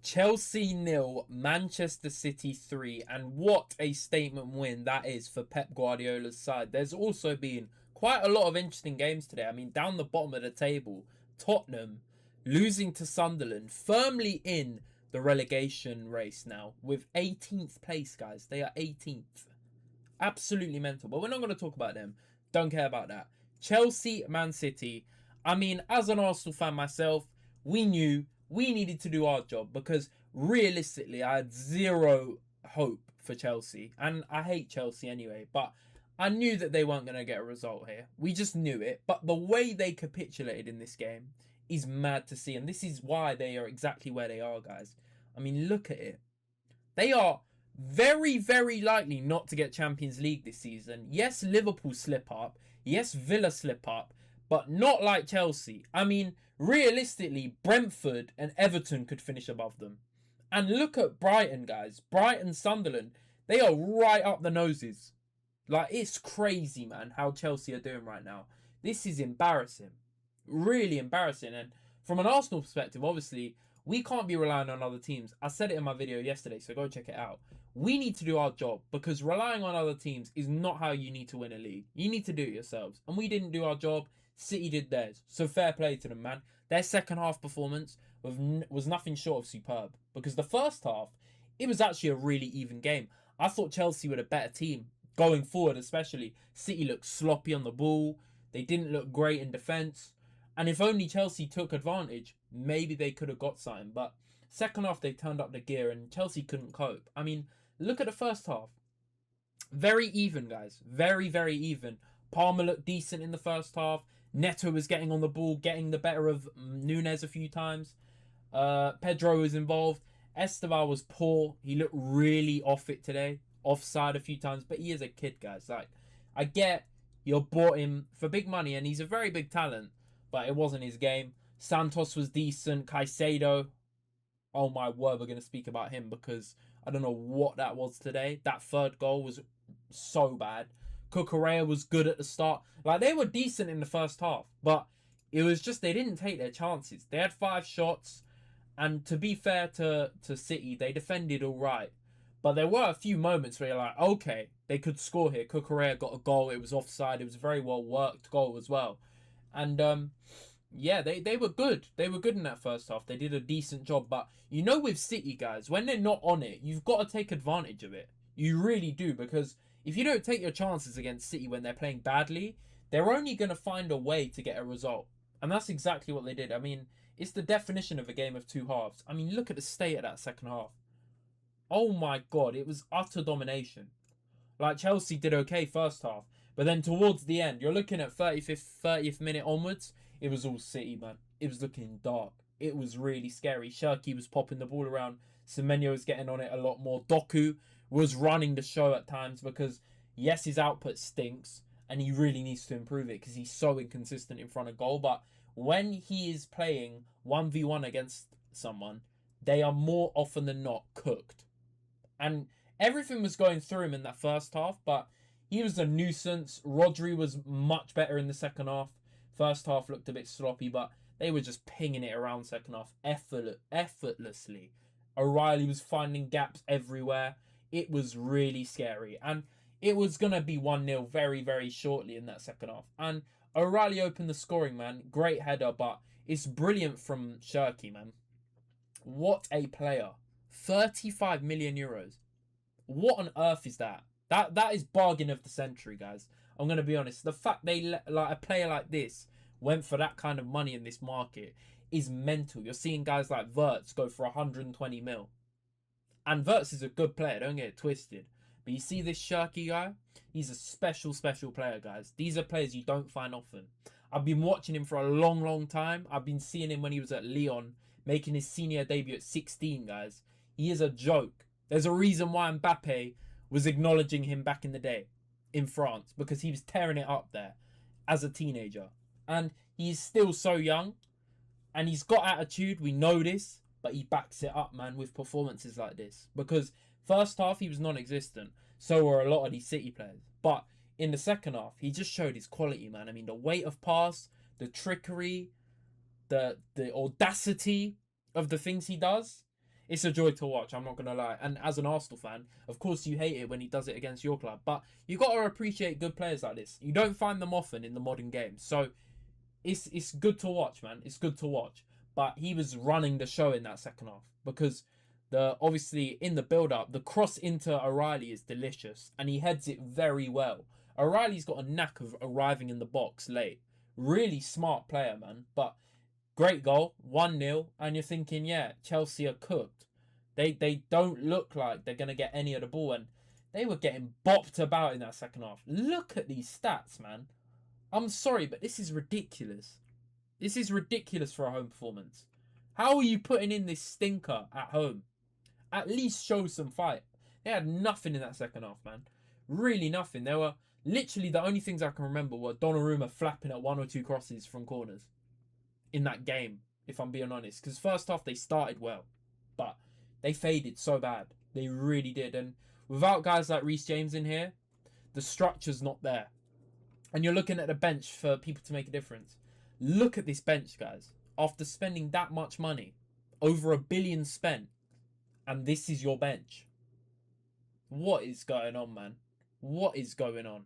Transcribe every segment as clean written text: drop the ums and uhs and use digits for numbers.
Chelsea nil, Manchester City 3, and what a statement win that is for Pep Guardiola's side. There's also been quite a lot of interesting games today. I mean, down the bottom of the table, Tottenham losing to Sunderland, firmly in the relegation race now with 18th place, guys. They are 18th. Absolutely mental. But we're not going to talk about them. Don't care about that. Chelsea, Man City. I mean, as an Arsenal fan myself, we knew we needed to do our job because realistically, I had zero hope for Chelsea. And I hate Chelsea anyway, but I knew that they weren't going to get a result here. We just knew it. But the way they capitulated in this game is mad to see. And this is why they are exactly where they are, guys. I mean, look at it. They are very, very likely not to get Champions League this season. Yes, Liverpool slip up. Yes, Villa slip up. But not like Chelsea. I mean, realistically, Brentford and Everton could finish above them. And look at Brighton, guys. Brighton, Sunderland. They are right up the noses. Like, it's crazy, man, how Chelsea are doing right now. This is embarrassing. Really embarrassing. And from an Arsenal perspective, obviously, we can't be relying on other teams. I said it in my video yesterday, so go check it out. We need to do our job because relying on other teams is not how you need to win a league. You need to do it yourselves. And we didn't do our job. City did theirs. So fair play to them, man. Their second half performance was nothing short of superb. Because the first half, it was actually a really even game. I thought Chelsea were a better team. Going forward especially. City looked sloppy on the ball. They didn't look great in defence. And if only Chelsea took advantage, maybe they could have got something. But second half, they turned up the gear and Chelsea couldn't cope. I mean, look at the first half. Very even, guys. Very, very even. Palmer looked decent in the first half. Neto was getting on the ball, getting the better of Nunes a few times. Pedro was involved. Esteban was poor. He looked really off it today. Offside a few times. But he is a kid, guys. Like, I get you bought him for big money and he's a very big talent. But it wasn't his game. Santos was decent. Caicedo. Oh my word, we're going to speak about him because I don't know what that was today. That third goal was so bad. Cucurella was good at the start. Like, they were decent in the first half. But it was just they didn't take their chances. They had 5 shots. And to be fair to City, they defended all right. But there were a few moments where you're like, okay, they could score here. Cucurella got a goal. It was offside. It was a very well worked goal as well. And yeah, they were good. They were good in that first half. They did a decent job. But you know with City, guys, when they're not on it, you've got to take advantage of it. You really do. Because if you don't take your chances against City when they're playing badly, they're only going to find a way to get a result. And that's exactly what they did. I mean, it's the definition of a game of two halves. I mean, look at the state of that second half. Oh my God, it was utter domination. Like, Chelsea did okay first half. But then towards the end, you're looking at 30th minute onwards, it was all City, man. It was looking dark. It was really scary. Shirky was popping the ball around. Semenyo was getting on it a lot more. Doku was running the show at times because, yes, his output stinks and he really needs to improve it because he's so inconsistent in front of goal. But when he is playing 1v1 against someone, they are more often than not cooked. And everything was going through him in that first half, but he was a nuisance. Rodri was much better in the second half. First half looked a bit sloppy, but they were just pinging it around second half effortlessly. O'Reilly was finding gaps everywhere. It was really scary. And it was going to be 1-0 very, very shortly in that second half. And O'Reilly opened the scoring, man. Great header, but it's brilliant from Shirky, man. What a player. 35 million euros. What on earth is that? That is bargain of the century, guys. I'm going to be honest. The fact they let like a player like this went for that kind of money in this market is mental. You're seeing guys like Wirtz go for 120 mil. And Wirtz is a good player. Don't get it twisted. But you see this Shirky guy? He's a special, special player, guys. These are players you don't find often. I've been watching him for a long, long time. I've been seeing him when he was at Lyon, making his senior debut at 16, guys. He is a joke. There's a reason why Mbappe was acknowledging him back in the day in France because he was tearing it up there as a teenager. And he's still so young and he's got attitude. We know this, but he backs it up, man, with performances like this. Because first half, he was non-existent. So were a lot of these City players. But in the second half, he just showed his quality, man. I mean, the weight of pass, the trickery, the audacity of the things he does. It's a joy to watch, I'm not going to lie. And as an Arsenal fan, of course you hate it when he does it against your club. But you got to appreciate good players like this. You don't find them often in the modern game. So it's good to watch, man. It's good to watch. But he was running the show in that second half because obviously in the build-up, the cross into O'Reilly is delicious. And he heads it very well. O'Reilly's got a knack of arriving in the box late. Really smart player, man. But great goal, 1-0, and you're thinking, yeah, Chelsea are cooked. They don't look like they're going to get any of the ball, and they were getting bopped about in that second half. Look at these stats, man. I'm sorry, but this is ridiculous. This is ridiculous for a home performance. How are you putting in this stinker at home? At least show some fight. They had nothing in that second half, man. Really nothing. There were literally the only things I can remember were Donnarumma flapping at 1 or 2 crosses from corners in that game, if I'm being honest. Because first half they started well, but they faded so bad. They really did. And without guys like Reece James in here, the structure's not there. And you're looking at the bench for people to make a difference. Look at this bench, guys. After spending that much money, over $1 billion spent, and this is your bench. What is going on, man? What is going on?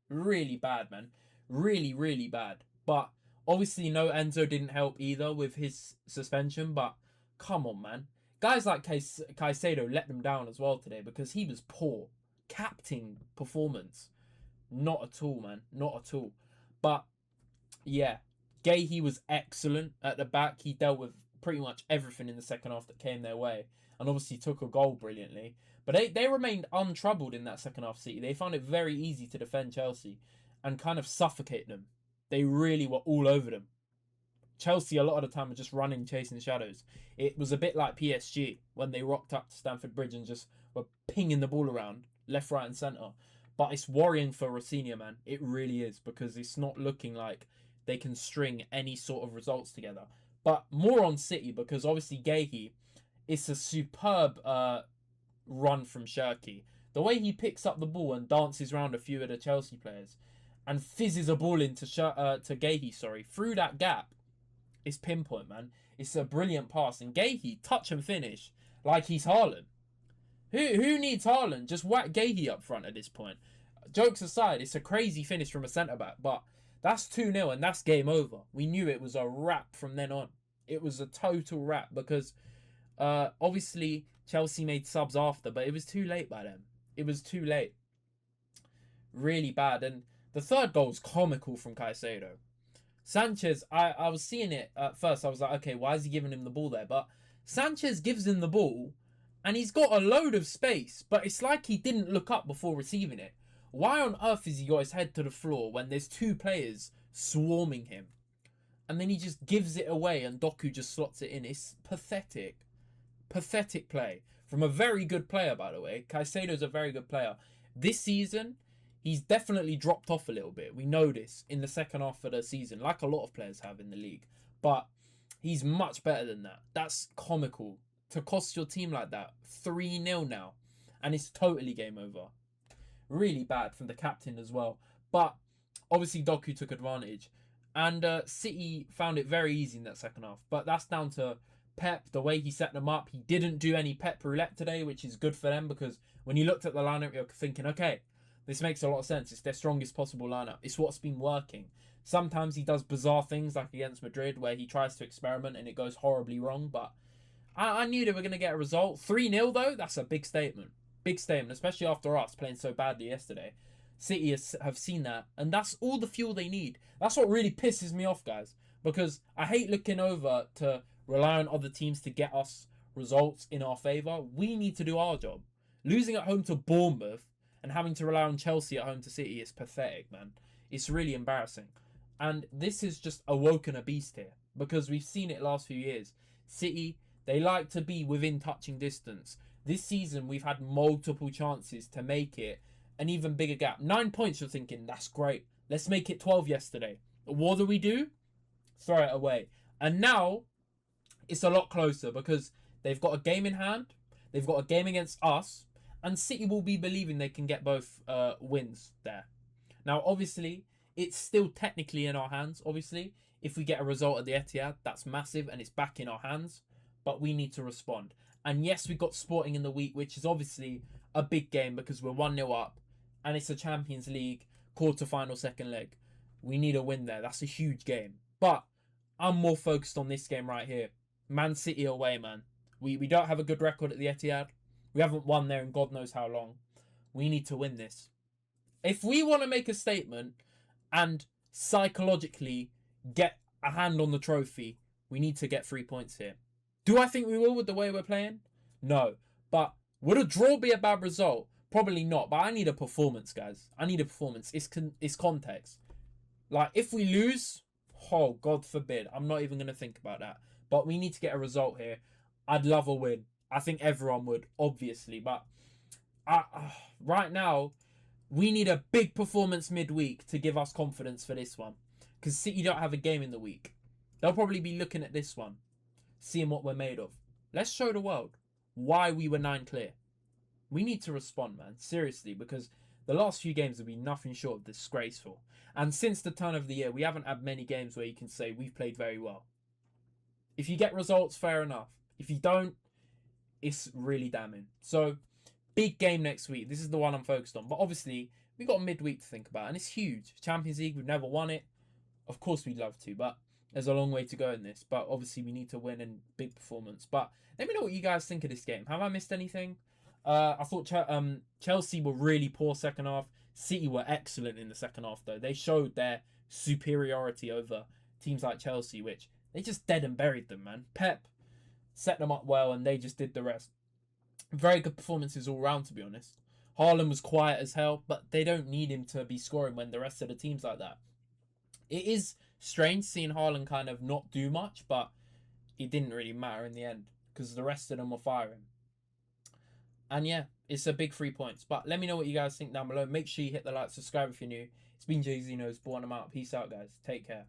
Really bad, man. Really, really bad. But obviously, no, Enzo didn't help either with his suspension. But come on, man. Guys like Caicedo let them down as well today because he was poor. Captain performance. Not at all, man. Not at all. But, yeah. Gahey was excellent at the back. He dealt with pretty much everything in the second half that came their way. And obviously took a goal brilliantly. But they remained untroubled in that second half, City. They found it very easy to defend Chelsea and kind of suffocate them. They really were all over them. Chelsea, a lot of the time, were just running, chasing shadows. It was a bit like PSG when they rocked up to Stamford Bridge and just were pinging the ball around left, right, and centre. But it's worrying for Rosinha, man. It really is, because it's not looking like they can string any sort of results together. But more on City, because obviously Gahey, it's a superb run from Shirky. The way he picks up the ball and dances around a few of the Chelsea players and fizzes a ball into Gahey, through that gap, it's pinpoint, man. It's a brilliant pass. And Gahey, touch and finish like he's Haaland. Who needs Haaland? Just whack Gahey up front at this point. Jokes aside, it's a crazy finish from a centre-back, but that's 2-0 and that's game over. We knew it was a wrap from then on. It was a total wrap because obviously Chelsea made subs after, but it was too late by then. It was too late. Really bad. And the third goal was comical from Caicedo. Sanchez, I was seeing it at first. I was like, okay, why is he giving him the ball there? But Sanchez gives him the ball and he's got a load of space, but it's like he didn't look up before receiving it. Why on earth has he got his head to the floor when there's 2 players swarming him? And then he just gives it away and Doku just slots it in. It's pathetic. Pathetic play. From a very good player, by the way. Caicedo's a very good player. This season, he's definitely dropped off a little bit. We know this in the second half of the season, like a lot of players have in the league. But he's much better than that. That's comical. To cost your team like that. 3-0 now. And it's totally game over. Really bad from the captain as well. But obviously Doku took advantage. And City found it very easy in that second half. But that's down to Pep, the way he set them up. He didn't do any Pep roulette today, which is good for them. Because when you looked at the lineup, you're thinking, okay, this makes a lot of sense. It's their strongest possible lineup. It's what's been working. Sometimes he does bizarre things like against Madrid where he tries to experiment and it goes horribly wrong. But I knew they were going to get a result. 3-0 though, that's a big statement. Big statement, especially after us playing so badly yesterday. City have seen that, and that's all the fuel they need. That's what really pisses me off, guys, because I hate looking over to rely on other teams to get us results in our favour. We need to do our job. Losing at home to Bournemouth and having to rely on Chelsea at home to City is pathetic, man. It's really embarrassing. And this has just awoken a beast here, because we've seen it last few years. City, they like to be within touching distance. This season, we've had multiple chances to make it an even bigger gap. 9 points, you're thinking, that's great. Let's make it 12 yesterday. What do? Throw it away. And now, it's a lot closer because they've got a game in hand. They've got a game against us. And City will be believing they can get both wins there. Now, obviously, it's still technically in our hands, obviously. If we get a result at the Etihad, that's massive and it's back in our hands. But we need to respond. And yes, we got Sporting in the week, which is obviously a big game because we're 1-0 up. And it's a Champions League quarter-final second leg. We need a win there. That's a huge game. But I'm more focused on this game right here. Man City away, man. We don't have a good record at the Etihad. We haven't won there in God knows how long. We need to win this. If we want to make a statement and psychologically get a hand on the trophy, we need to get 3 points here. Do I think we will with the way we're playing? No. But would a draw be a bad result? Probably not. But I need a performance, guys. I need a performance. It's context. Like, if we lose, oh, God forbid. I'm not even going to think about that. But we need to get a result here. I'd love a win. I think everyone would, obviously. But right now, we need a big performance midweek to give us confidence for this one. Because City don't have a game in the week. They'll probably be looking at this one, seeing what we're made of. Let's show the world why we were 9 clear. We need to respond, man. Seriously, because the last few games have been nothing short of disgraceful. And since the turn of the year, we haven't had many games where you can say we've played very well. If you get results, fair enough. If you don't, it's really damning. So, big game next week. This is the one I'm focused on. But obviously, we got midweek to think about. And it's huge. Champions League, we've never won it. Of course, we'd love to. But there's a long way to go in this. But obviously, we need to win in big performance. But let me know what you guys think of this game. Have I missed anything? I thought Chelsea were really poor second half. City were excellent in the second half, though. They showed their superiority over teams like Chelsea, which they just dead and buried them, man. Pep set them up well, and they just did the rest. Very good performances all round, to be honest. Haaland was quiet as hell, but they don't need him to be scoring when the rest of the team's like that. It is strange seeing Haaland kind of not do much, but it didn't really matter in the end because the rest of them were firing. And yeah, it's a big 3 points. But let me know what you guys think down below. Make sure you hit the like, subscribe if you're new. It's been Jay-Z Knows, born I'm out. Peace out, guys. Take care.